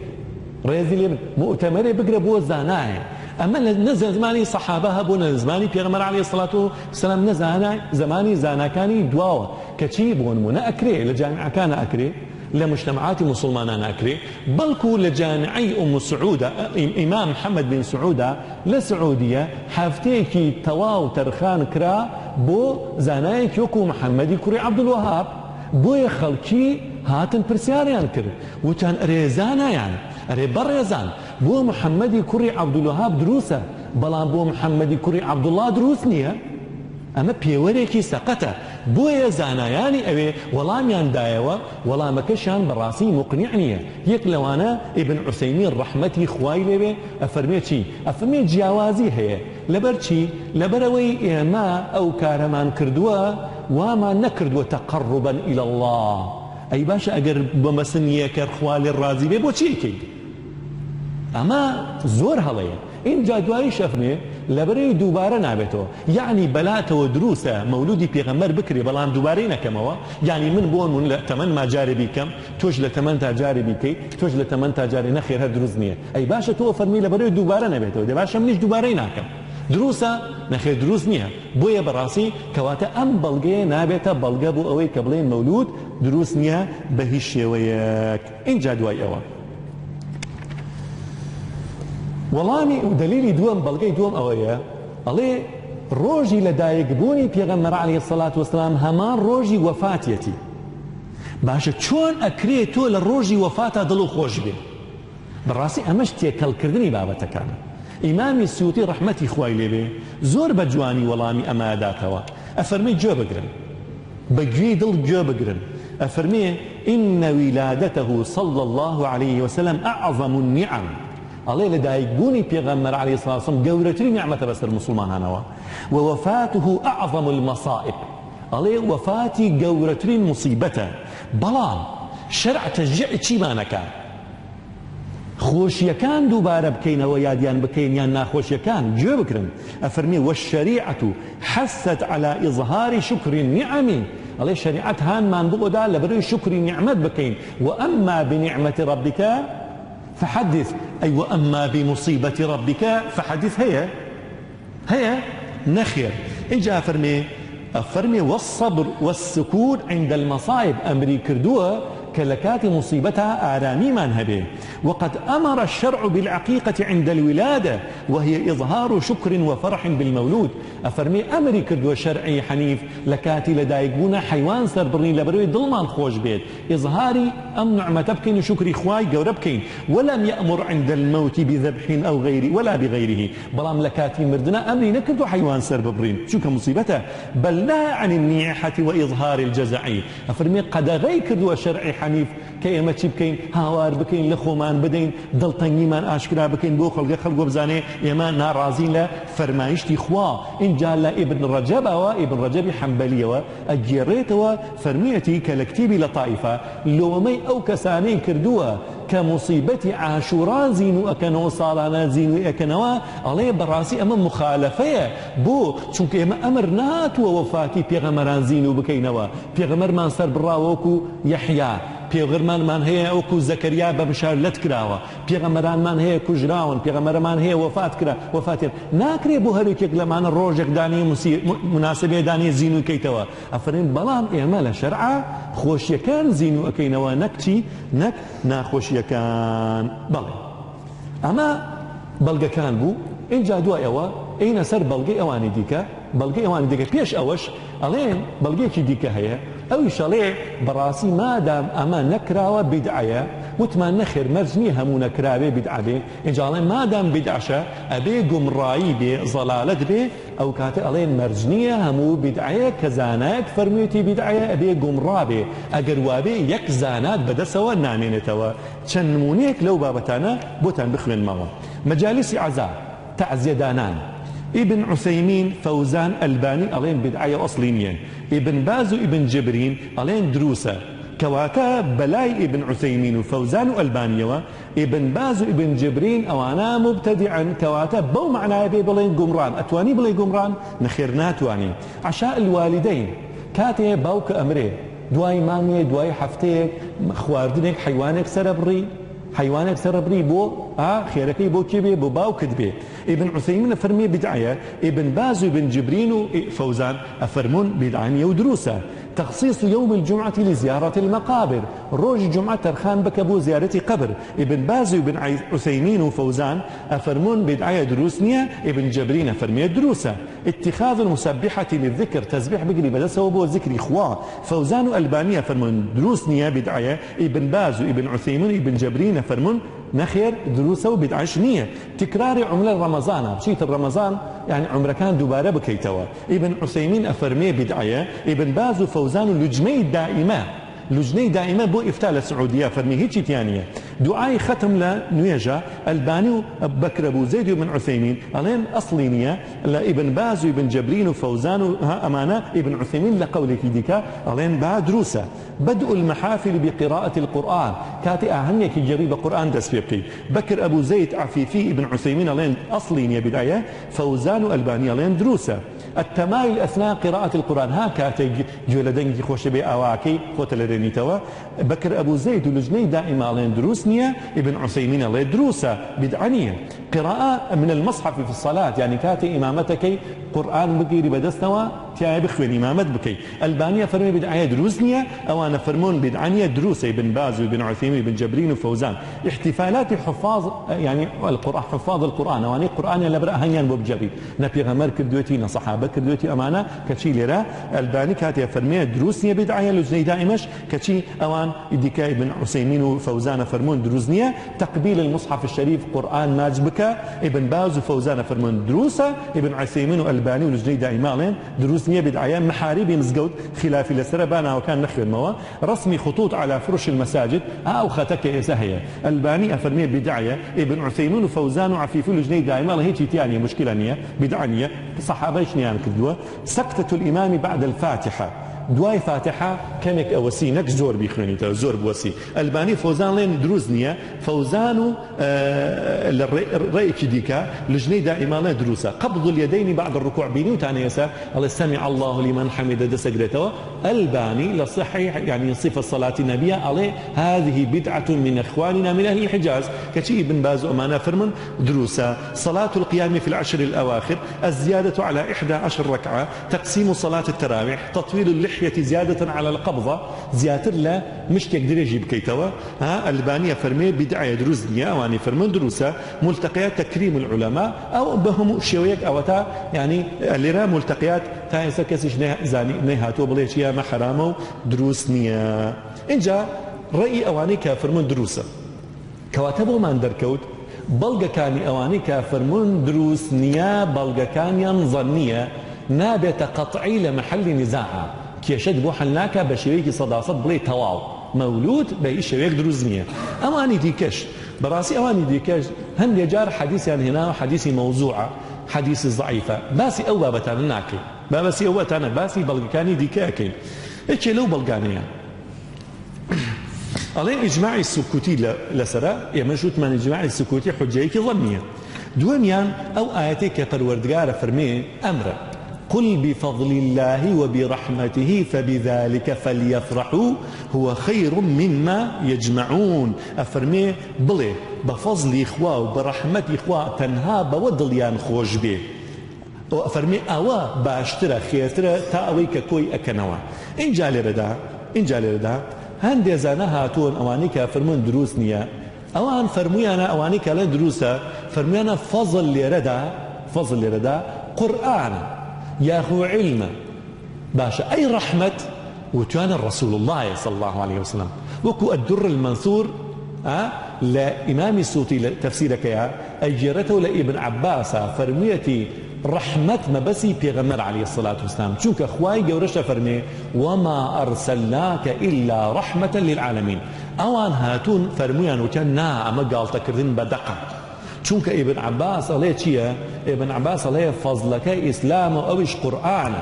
[SPEAKER 1] ڕێزی لێ مؤتەمەرێ بگرە بۆ زانایە ئەمە لە زمانی سەحابە هەبوو لە زمانی پێغەمبەر عەلەیهی سڵات و سەلام نەزانای زمانی زاناکانی دواوە کەچی بۆ نمونە ئەکرێ لە جامعەکانە ئەکرێ لە مجتمعاتی مسلمانان ئەکرێ بەڵکو لە جامعەی ئوم سعودە ئیمام محەممەد بن سعودە لە سعودیە هەفتەیەکی تەواو تەرخان کرا بۆ زانایەکی وەکو محەممەدی کوڕی عەبدولوەهاب بۆیە خەڵکی هاتن پرسیاریان کرد وتیان ئەرێزانایان ئەرێ بەڕێزان بۆ محەممەدی کوڕی عەبدولوەهاب دروسە بەڵام بۆ محەممەدی کوڕی عەبدوڵڵا دروست نییە ئەمە پێوەرێکی سەقەتە بۆیە زانایانی ئەوێ وەڵامیان دایەوە وەڵامەکەشیان بەڕاستی مقنیع نییە یەک لەوانە ئیبن عوسەیمین ڕەحمەتی خوای لێوێ ئەفەرمێ چی ئەفەرمێ جیاوازی هەیە لەبەر چی لەبەرەوەی ئێمە ئەو کارەمان کردووە وامان نەکردووە تەقەڕوبا إلى الله ئەی باشە ئەگەر بەمەسن یەکە خوا لێ ڕازی بێ بۆچی ئەکەیت ئەمە زۆر هەڵەیە اینجا دوایی شەفرمێ لەبەرەوەی دووبارە نابێتەوە یعنی بەلاتەوە دروسە مەولودی پێغەمبەر بکرێ بەڵام دووبارەی نەکەمەوە یعنی من بۆ من لە تەمەن ماجارێ بیکەم تۆش لە تەمەن تا جارێ بیکەیت تۆش لە تەمەن تا جارێ نەخێر هەر دروست نییە ئەی باشە تۆ فەرمی لەبەرەوەی دووبارە نەبێتەوە دەی باشە منیش دووبارەی ناکەم دروسە نەخێر دروست نییە بۆیە بەڕاستی کەواتە ئەم بەڵگەیە نابێتە بەڵگە بۆ ئەوەی کە بڵێن مەولود دروست نییە بە هیچ شێوەیەک اینجا دوای ئەوە وەڵامی و دلیلی دووەم بەڵگەی دووەم ئەوەیە ئەڵێ ڕۆژی لەدایکبوونی پێغەمبەر عەلەیهی سەڵات وەسەلام هەمان ڕۆژی وەفاتیەتی باشە چۆن ئەکرێت تۆ لە ڕۆژی وەفاتە دڵ و خۆش بێ بەڕاستی ئەمەش تێکەڵکردنی بابەتەکانە ئیمامی سیوطی ڕەحمەتی خوای لێبێ زۆر بە جوانی وەڵامی ئەماداتەوە ئەفەرمێ گوێ بگرن بە گوێی دڵ گوێ بگرن ئەفەرمێ إن ولادته صلى الله عليه وسلم أعظم النعم ئەڵێ لەدایکبوونی پێغەمبەر عەلەیهی سەڵات وسەلام گەورەترین نیعمەتە بەسەر مسلمانانەوە ووفاته أعظم المصائب ئەڵێ وفاتی گەورەترین مصیبەتە بەڵام شەرع تەشجیع چیمانەکە خۆشیەکان دووبارە بکەینەوە یادیان بکەین یان ناخۆشیەکان گوێ بکرن ئەفەرمێ والشەریعة حثت على إظهار شكر النعم ئەڵێ شەریعەت هانمان بۆدا لەبەرەوەی شکری نیعمەت بکەین وأما بنعمة ربك فحدث أي وأما بمصيبة ربك فحدث هي نخير إجا أفرمي والصبر والسكون عند المصائب أمري كردوها كلكات مصيبتها آرامي من هبه وقد أمر الشرع بالعقيقة عند الولادة وهي إظهار شكر وفرح بالمولود أفرمي أمري كردو شرعي حنيف لكاتي لدايقونا حيوان سربرني لبروي ظلمان خوش بيت إظهاري أم نعمة بكين شكري خواي قوربكين ولم يأمر عند الموت بذبح أو غيره ولا بغيره بلام لكاتي مردنا أمري نكردو حيوان سربرين شو كمصيبته بل نهى عن النياحة وإظهار الجزع أفرمي قد غي كردو شرعي حنيف كيما چی بکەین هاوار بکەین لە خۆمان بدەین دڵتەنگیمان ئاشکرا بکەین بۆ خەڵکو بزانێ ئێمە ناڕازین لە فەرمایشتی خوا اینجا لە ئیبن ڕەجەبەوە ئیبن ڕەجەبی حەمبەلیەوە ئەگێڕێتەوە فەرمیەتی کە لە کتێبی لەطائفە لۆمەی ئەو کەسانەی کردووە کە مصیبەتی عاشورا زین و ئەکەنەوە ساڵانە زین و ئەکەنەوە ئەڵێ بەڕاستی ئەمە مخالەفەیە بۆ چونکە ئێمە ئەمر ناتووە وەفاتی پێغەمبەران زین و بکەینەوە پێغەمبەرمان سەر بڕاوە وەکو یەحیا پێغەمبەرمان هەیە وەکو زەکەریا بە بشارەت کراوە پێغەمبەرانمان هەیە کوژراون پێغەمبەرمان هەیە وەفات کرا وەفاتێن ناکرێ بۆ هەرێکێک لەمانە ڕۆژێک دانی مناسبێ دانی زین و کەیتەوە ئەفەرین بەڵام ئێمە لە شەرعا خۆشیەکان زین و ئەکەینەوە نەکچی نەک ناخۆشیەکان بەڵێ ئەمە بەڵگەکان بوو اینجا دوای ئەوە ئینە سەر بەڵگەی ئەوانی دیکە بەڵگەی ئەوانی دیکە پێش ئەوەش ئەڵێن بەڵگەیەکی دیکە هەیە ئەوی شەڵێ بەڕاستی مادام ئەمە نەکراوە بیدعەیە وتمان نەخێر مەرج نییە هەموو نەکراوێ بیدعە بێ اینجا ئەڵێن مادام بیدعەشە ئەبێ گومڕایی بێ زەلالەت بێ ئەو کاتە ئەڵێن مەرج نییە هەموو بیدعەیە کە زانایەک فەرموویەتی بیدعەیە ئەبێ گومڕا بێ ئەگەر وابێ یەک زانات بەدەسەوە نامێنێتەوە چەند نمونەیەک لەو بابەتانە بۆتان بخوێنمەوە مەجالیسی عەزا تەعزیەدانان ابن عثيمين فوزان الباني ألين بدعية أصلينيا ابن باز ابن جبرين ألين دروسة كواتا بلاي ابن عثيمين وفوزان البانيا ابن باز ابن جبرين أوانا مبتدعا كواتا بو معناه بلين قمران أتواني بلين قمران نخير ناتواني عشاء الوالدين كاتي باوك أمري دواي ماني دواي حفتيك خواردنك حيوانك سربري حيوانك سربري بو خيركي بو كبي بو باو كدبي. ابن عثيمين فرمي بدعية، ابن باز وابن جبرين وفوزان أفرمون بدعانية ودروسة. تخصيص يوم الجمعة لزيارة المقابر، روج الجمعة ترخان بكبو زيارة قبر. ابن باز وابن عثيمين وفوزان أفرمون بدعية دروسنية، ابن جبرين أفرمي دروسة. اتخاذ المسبحة للذكر، تسبيح بقري بدسه وبو ذكر إخوة. فوزان وألبانية أفرمون دروسنية بدعية، ابن باز وابن عثيمين وابن جبرين أفرمون نخير دروسه وبدعش نية. تكرار عملة رمضان، بشيت الرمضان يعني عمره كان دوباره بكيتوا. ابن عثيمين أفرمي بدعية، ابن باز وفوزان اللجنة الدائمة، لجنة دائمة بو إفتاء للسعودية فرمي هيك ثانية. دعاء ختم لنويجا الباني بكر أبو زيد وابن عثيمين علين أصلينية لابن باز وابن جبرين وفوزان ها أمانة ابن عثيمين لقولك ديكا علين بعد دروسة. بدء المحافل بقراءة القرآن، كاتي أهنيك جريب قرآن تسبيقي. بكر أبو زيد عفيفي ابن عثيمين علين أصلينية بداية، فوزان وألباني علين دروسة. التمايل أثناء قراءة القرآن، ها كاتي جولدنجي خوش بي أواكي خوتل توا. بكر أبو زيد ولجنة دائما علين دروسنية، ابن عثيمين علين دروسة بدعنية. قراءة من المصحف في الصلاة، يعني كاتي إمامتك قرآن بقيري بدستوا تياي بخوين إمامت بكي. ألبانية فرمي بدعية دروسنية، أو أنا فرمون بدعنية دروسة. ابن باز وابن عثيمين وابن جبرين وفوزان. احتفالات حفاظ يعني القرآن، حفاظ القرآن أواني القرآن اللي برأ هنيان بوبجبي نبي غمر كردوتي نصحابة كردوتي أمانة كشي لرا. ألباني كاتي فرمي دروسنية بدعية لجنة دائمش كشي أوان إديكا ابن عثيمين وفوزان فرمون دروسنية. تقبيل المصحف الشريف قرآن ماجبك، ابن باز وفوزان فرمون دروسة. ابن عثيمين وألباني ولجنة دائما دروسنية بدعية. محاريب مزقود خلافي لسربانا وكان نخي الموا. رسم خطوط على فرش المساجد أو خاتك إسهية. ألباني أفرمي بدعية، ابن عثيمين وفوزان وعفيفي لجنة دائما هيك تانية مشكلة نية بدعنية صحابة شنيان كدوة. سكتة الإمام بعد الفاتحة، دواي فاتحة كمك أوسي نك زور بيخواني تا زور بوسي. ألباني فوزان لين دروزنية، فوزان الرأي كديكا لجنة دائما لا دروسة. قبض اليدين بعد الركوع بيني وتاني يسا الله سمع الله لمن حمد دسجرته. ألباني لصحيح يعني صفة صلاة النبي عليه هذه بدعة من إخواننا من أهل الحجاز. كشي ابن باز أمانة فرمن دروسة. صلاة القيام في العشر الأواخر، الزيادة على 11 ركعة. تقسيم صلاة التراويح، تطويل اللحية زيادة على القبضة، زيادة لا مش تقدر يجيب كيتوا. ألبانية فرمي بدعية دروزنية أواني فرمن دروسة. ملتقيات تكريم العلماء أو بهم شويك أو تا يعني اللي را ملتقيات تايسا كسيش زاني نهاتو بليش يا ما حرامو دروسنية. إنجا رأي أواني كافرمن دروسة كواتبو ما اندركوت بلغا كاني أواني كافرمن دروسنية بلغا كاني ظنية نابت قطعي لمحل نزاعها كيشد بو حلناكا بشويكي صداصد بلي تواو مولود بأي شويك دروزنية. أواني ديكش براسي أواني ديكش هن جار حديثي عن هنا حديثي موضوعة حديثي ضعيفة باسي أو بابتان ناكي باسي أو تانا باسي بلغكاني ديكاكي إيش لو بلغانيا ألين إجماعي السكوتي لسرا يمشوت من إجماعي السكوتي حجيك ظنية. دواميان أو آياتي كفروردقار فرمي أمر قل بفضل الله وبرحمته فبذلك فليفرحوا هو خير مما يجمعون. أفرمي بلي بفضل إخوة وبرحمة إخوة تنها بودليان خوش به. وأفرمي أوا باشترى خيرترى تأويك كوي أكنوا. إن جالي ردا هندي زانا هاتون أوانيك فرمون دروس نيا أوان فرميانا أوانيك لا دروسة فرميانا فضل لردا قرآن ياخو علم باشا أي رحمة وتوانا الرسول الله صلى الله عليه وسلم وكو الدر المنثور لإمام السوطي تفسيرك يا أجرته لابن عباس فرميتي رحمة ما بسي بيغمر عليه الصلاة والسلام شوك أخواي جورشة فرمي وما أرسلناك إلا رحمة للعالمين. أوان هاتون فرميان وكان أما قال تكرذن بدقة شوك ابن عباس عليه تشيا ابن عباس عليه فضلك إسلام أوش قرآن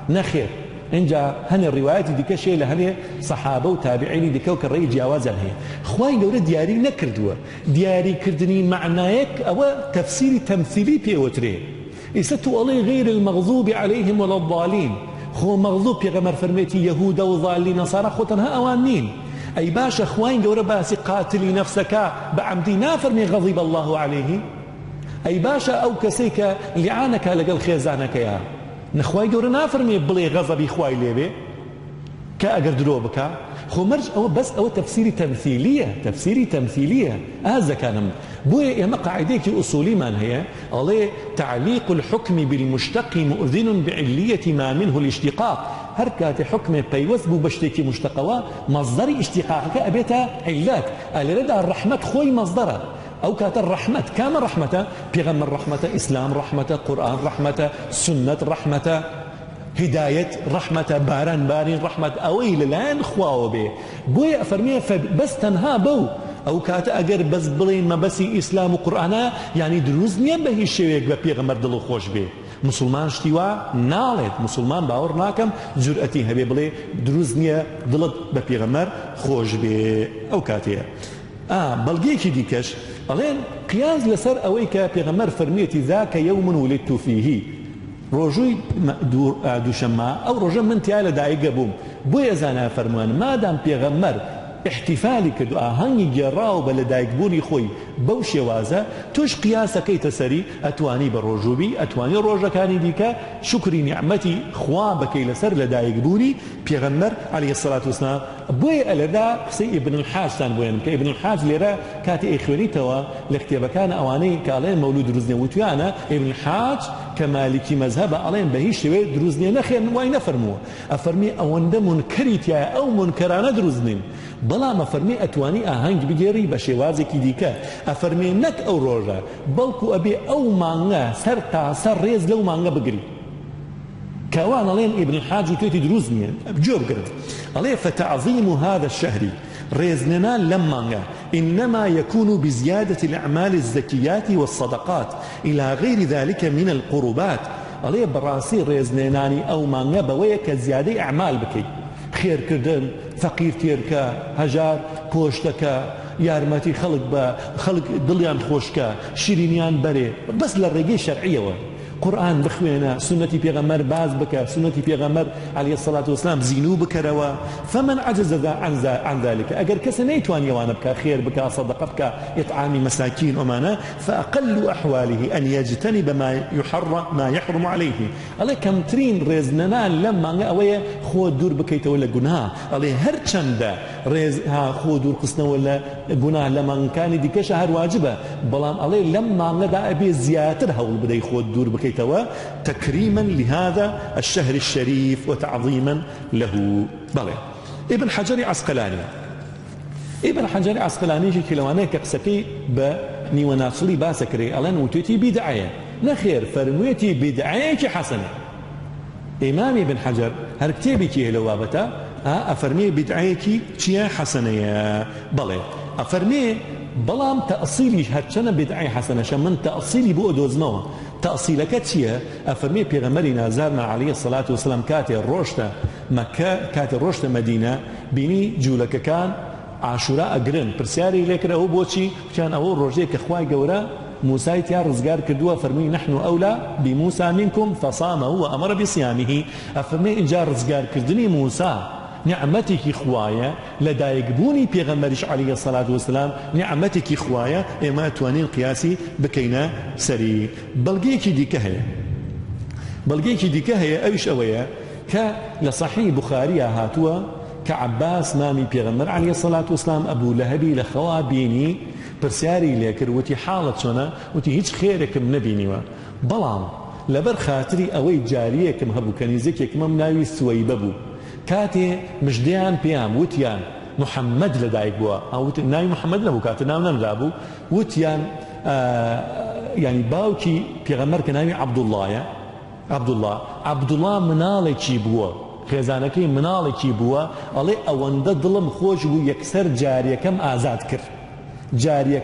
[SPEAKER 1] نخير إنجا هن الروايات دي كشيء لهني صحابة وتابعين دي كوك الرأي جوازا هي خواي جورة دياري نكردوا دياري كردني معناك أو تفسيري تمثيلي بيوتري إستو الله غير المغضوب عليهم ولا الضالين. خو مغضوب يا غمر فرميتي يهودا وضالين نصارى خوتنها أوانين أي باشا خوين قورا باسي قاتلي نفسك بعمدي نافرمي غضب الله عليه أي باشا أو كسيك لعانك لقل خيزانك يا نخواي قورا نافرمي بلي غضبي خواي ليبي كأجر دروبك خو مرج أو بس أو تفسيري تمثيلية هذا كان بوي يا مقاعديك أصولي من هي عليه تعليق الحكم بالمشتق مؤذن بعلية ما منه الاشتقاق هركات حكم بيوث بو بشتكي مشتقوا مصدر اشتقاقك أبيتا علات الرد الرحمة خوي مصدره أو كات الرحمة كام الرحمة بيغمر رحمة إسلام رحمة قرآن رحمة سنة رحمة هداية رحمة باران بارين رحمة أويل الآن خواو به بوي أفرميه بس تنها بو أو كات أجر بس بلين ما بسي إسلام وقرآن يعني دروز نيا به الشيء بيغمر دلو خوش به مسلمان اشتوا نالد مسلمان باور ناكم جرأتي هبي بلي دروز نيا دلت بيغمر خوش به أو كاتيه بلغيكي ديكش ألين قياس لسر أويك بيغمر فرميتي ذاك يوم ولدت فيه روجوي دوشما أو رجل من تيال دايق بوم بويا زانا فرمان ما دام بيغمر احتفالي كدو هنگي جراو بلدايق بوني خوي بوشي وازا توش قياسا كي تسري أتواني بروجوبي أتواني روجا كاني ديكا شكري نعمتي خوابكي لسر لدايق بوني بيغمر عليه الصلاة والسلام بويا ألدا قصي ابن الحاج تان بوين ابن الحاج لرا كاتي إخواني توا لاختيبا كان أواني كالين مولود رزني وتوانا ابن الحاج كمالكي مذهب علين بهيش شوي دروزني نخير وين فرمو أفرمي أوند منكريت يا أو منكرانة دروزنين بلا ما فرمي أتواني أهانج بجري بشوازك ديكا أفرمي نك أو روجا بلكو أبي أو مانغا سرتا سر ريز لو مانغا بجري كوان علين ابن الحاج وتيتي دروزني بجوب قرد عليه فتعظيم هذا الشهر ريزننا لمانغا إنما يكون بزيادة الأعمال الزكيات والصدقات إلى غير ذلك من القربات عليه براسي ريزناني أو مانغا بويك زيادة أعمال بكي خير كردن فقير تيركا هجار بوشتكا يارمتي خلق دليان خوشكا شيرينيان بري بس للرقي شرعية قرآن بخوينا سنة بيغمر باز بك سنة بيغمر عليه الصلاة والسلام زينو بك روا فمن عجز عن ذلك أجر كسنيتوان يوانا بك خير بك صدقة بك إطعام مساكين أمانا فأقل أحواله أن يجتنب ما يحرم عليه الله كم ترين رزننا لما أوي خو دور بك ولا جناه الله هر چند رز ها خو دور قسنا ولا جناه لما كان ديك شهر واجبة بلان الله لما ندا أبي زياتر هول بدي خو دور بك تكريما لهذا الشهر الشريف وتعظيما له بلى ابن حجر عسقلاني كيلوانه كقسكي بني وناصلي باسكري الان وتيتي بدعيه نخير فرميتي بدعيه حسنه امام ابن حجر هر كتابي كي لوابته افرمي بدعيكي تشيا حسنه بلى افرمي بلام تأصيلي هرچنه بدعي حسنه شمن تأصيلي بو دوزنوا تأصيلك تشيا أفرمي بيغمرنا زارنا عليه الصلاة والسلام كاتي الروشتة مكة كاتي الروشتة مدينة بيني جولك كان عاشوراء أقرن برسياري لك رأو بوشي كان أول روجيك إخواي قورا موسى تيار رزقار كدوا فرمي نحن أولى بموسى منكم فصامه وأمر بصيامه أفرمي إن جار رزقار كردني موسى نعمتك خوايا لدايق بوني بيغمرش عليه الصلاة والسلام نعمتك خوايا إما توانين قياسي بكينا سري بلقيك ديك هي أيش أويا لصحيح بخاري هاتوا كعباس مامي بيغمر عليه الصلاة والسلام أبو لهبي لخوا بيني برسياري ليكر وتي حالة شنا وتي هيج خيرك من نبيني بلام لبر خاطري أوي جاريك مهبو كنيزك ممناوي سويببو كاتي مجديان بيام وتيان محمد لدايك بوا او ناي محمد له كاتي نام نرابو وتيان يعني باوكي بيغمر كناي عبد الله منالكي بوا خزانكي منالكي بوا علي اوند ظلم خوش بو يكسر جاريه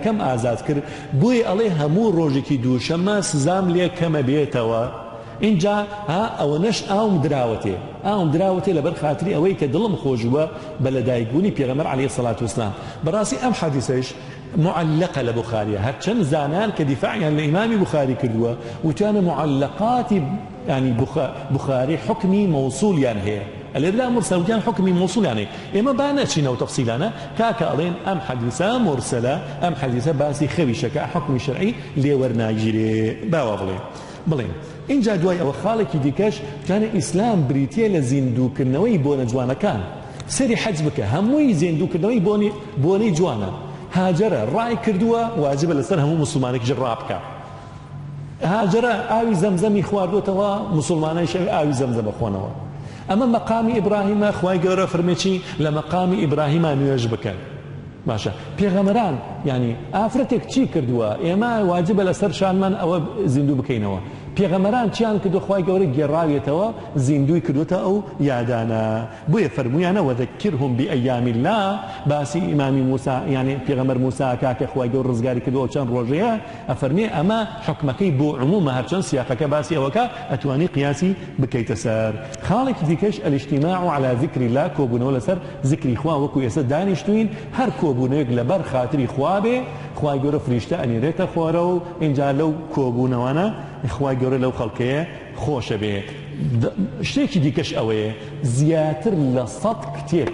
[SPEAKER 1] كم آزاد كر بوي عليه همو روجكي دوشما سزام ليه كم بيتوا اینجا او نش دراوته لبر خاطري اوي كدلم خوجوا بلدايقوني بيغمر عليه الصلاه والسلام براسي ام حديثش معلقه لبخاري هاتشن زانان كدفاع عن الامام بخاري كدوا وكان معلقات يعني بخاري حكمي موصول يعني هي الإدلاء مرسل كان حكمي موصول يعني إما بانا شينا وتفصيلانا كاكا ألين أم حديثة مرسلة أم حديثة باسي خويشة حكم شرعي لورنا جيري باوغلي بلين إن جا دواي أو خالك ديكاش كان إسلام بريتيا لزيندو كرنوي بونا جوانا كان سري حجبك هموي زيندو كرنوي بوني جوانا هاجر رأي كردوا واجب لسر همو مسلمانك جرابك هاجر آوي زمزمي خواردو توا مسلمانيش آوي زمزم أخوانوا أما مقام إبراهيم خواي قورا فرميشي لمقام إبراهيم نيجبك باشا پیغمبران يعني افرتك چی کردوا اما واجب لسر شان من او زندو بکینوا پیغمبران چیان کدو خوای گوره گراویتوا زندوی کدوتا او یادانا بو فرمویانا وذكرهم بايام الله باسی امام موسى يعني پیغمبر موسى کاک خوای گور رزگاری کدو چن روجیا افرمی اما حکمکی بو عموم هرچن سیاقک باسی اوکا اتوانی قياسي بكيت سار خالق ديكش الاجتماع على ذكر الله كوبون ولا سر ذكر اخوا وكو يسد دانشتوين هر كوبونيك لبر خاطري خوابه خوای گور فرشته اني ريت خورو انجا لو كوبون وانا خوای گور لو خلقه خوش به شتيكي ديكش اوي زياتر لصد كتير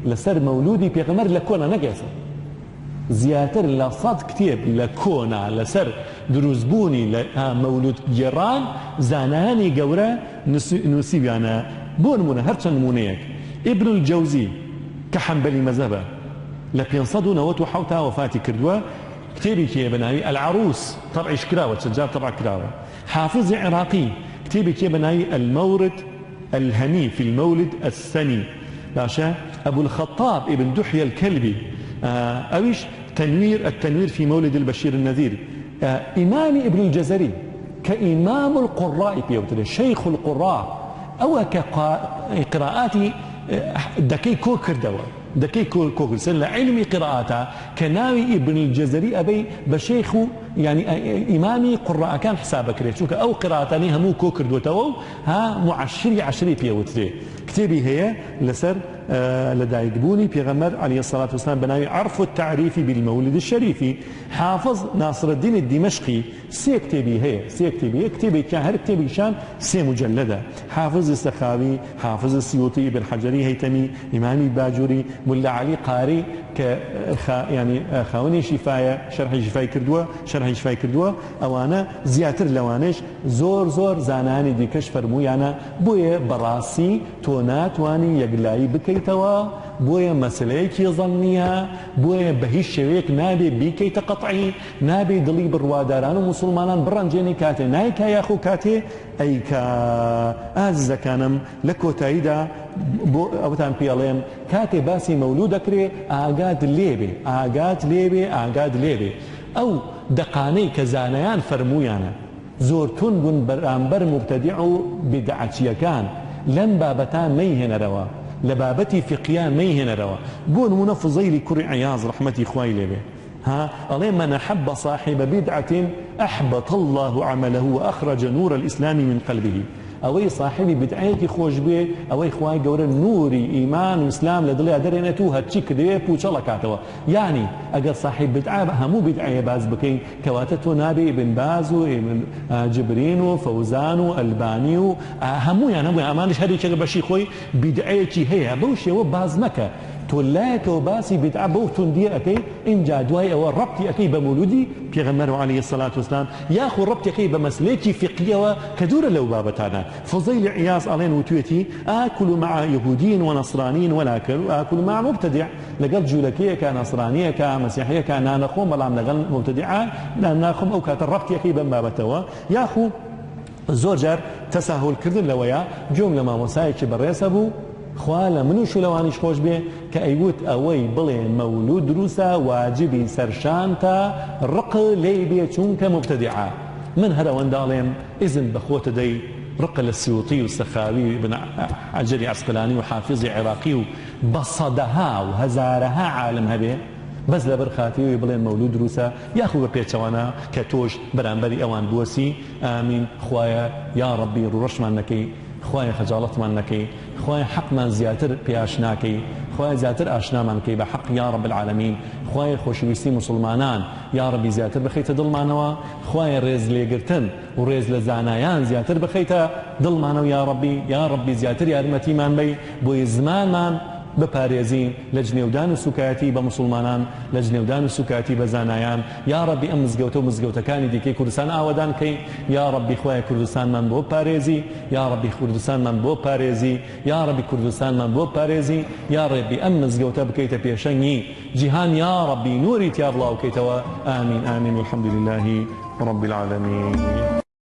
[SPEAKER 1] لسر مولودي بيغمر لكونا نقيسه زياتر لصد كتير لكونا لسر دروزبوني مولود جيران زاناني قورا نسيب يعني بون هرچن مونيك ابن الجوزي كحنبلي مذهبه لكن صدوا نوت حوتها وفاتي كردوا كتابي كي بناي العروس طبع كراوه تسجار طبع كراوه حافظ عراقي كتابي كي بناي المورد الهني في المولد السني باشا ابو الخطاب ابن دحية الكلبي اويش التنوير في مولد البشير النذير امام ابن الجزري كامام القراء بيوتر شيخ القراء او كقراءاتي دكي كوكر دوا دكي كوكر سن علمي قراءاته كناوي ابن الجزري ابي بشيخه يعني امامي قراء كان حسابك ريتشوك او قراءتني همو كوكر دوتو ها معشري بيوتري كتابي هي لسر لدايدبوني بيغمر عليه الصلاة والسلام بناوي عرف التعريف بالمولد الشريف حافظ ناصر الدين الدمشقي سي كتابي كتابي كان هر كتابي شان سي مجلدة حافظ السخاوي حافظ السيوطي ابن حجري هيتمي امامي باجوري ملا علي قاري يعني خاوني شفاية شرح شفاي كردوا اوانا زياتر لوانش زور زاناني دي كش فرمويانا بويا براسي تونات واني يقلاي بكيتوا بويا مسليكي ظنيها بويا بهيش شويك نابي بيكي تقطعي نابي دلي برواداران ومسلمانان برانجيني كاتي نايكا يا اخو كاتي ايكا ازا كانم لكو تايدا اوتان بيالين كاتي باسي مولودك ري اغاد ليبي او دقاني كزانيان فرمويانا زورتون بن برامبر مبتدعو بدعتي كان لم بابتان ميهن روا لبابتي فقيان ميهن روا بون منفضي لكري عياض رحمتي خوي لبي ها الله من أحب صاحب بدعة أحبط الله عمله وأخرج نور الإسلام من قلبه اوي صاحبي بدعيتي خوش بي اوي خواي قور نوري ايمان واسلام لدلي درينتو هاتشي كدي بوچلا كاتوا يعني اگر صاحب بدعه همو بدعيه باز بكين كواتتو نابي ابن بازو ابن جبرينو فوزانو البانيو همو يعني همو امانش هدي كغ بشي خوي بدعيتي هي بوشي وباز مكه تولاك وباسي بدعه بوتون دي اكي ان جادواي او ربطي اكي بمولودي بيغمر عليه الصلاه والسلام ياخذ ربطي اكي بمسلكي فقهيه كدور لو بابتانا فضيل عياص علين وتويتي اكل مع يهودين ونصرانيين ولا اكل مع مبتدع لقد جولكيه كنصرانيه كمسيحيه كان نخوم ولا نغل مبتدعه ناخم او كتربطي اكي بابتوا ياخذ زوجر تساهل كردن لويا جمله ما مسايك بريسبو خواله منو شو لوانيش خوش بيه كأيوت اوي بلي مولود روسا واجبي سرشانتا رق ليبيا چونك مبتدعة من هذا واندالين اذن بخوت دي رق للسيوطي والسخاوي بن عجري عسقلاني وحافظي عراقي بصدها وهزارها عالم هبه بس لبرخاتي وبلين مولود روسا ياخذ بيتشوانا كتوش برانبري اوان بوسي امين خوايا يا ربي رشمان نكي خواهی خجالت من نکی خواهی حق من زیاتر پیاش نکی
[SPEAKER 2] خوای زیاتر ئاشنامان بکەی بە حەق یا رب العالمین. خوای خۆشەویستی مسلمانان یا ربی زیاتر بخەیتە دڵمانەوە. خوای ڕێز لێگرتن و ڕێز لە زانایان زیاتر بخەیتە دڵمانەوە یا ربی زیاتر یارمەتیمان بی بۆی زمانمان بپارێزین لە جنێودان و سوکایەتی بە مسلمانان، لە جنێودان و سوکایەتی بە زانایان. یا ربی ئەم مزگەوتە و مزگەوتەکانی دیکەی کوردستان ئاوادان کەی. یا ربی خوای کوردستانمان بۆ پارێزی، یا ربی کوردستانمان بۆ پارێزی، یا ربی کوردستانمان بۆ پارێزی. یا ربی ئەم مزگەوتە بکەیتە پێشەنگی جیهان، یا ربی نوری تیا بڵاو بکەیتەوە. ئامین ئامین والحەمدولله رب العالمین.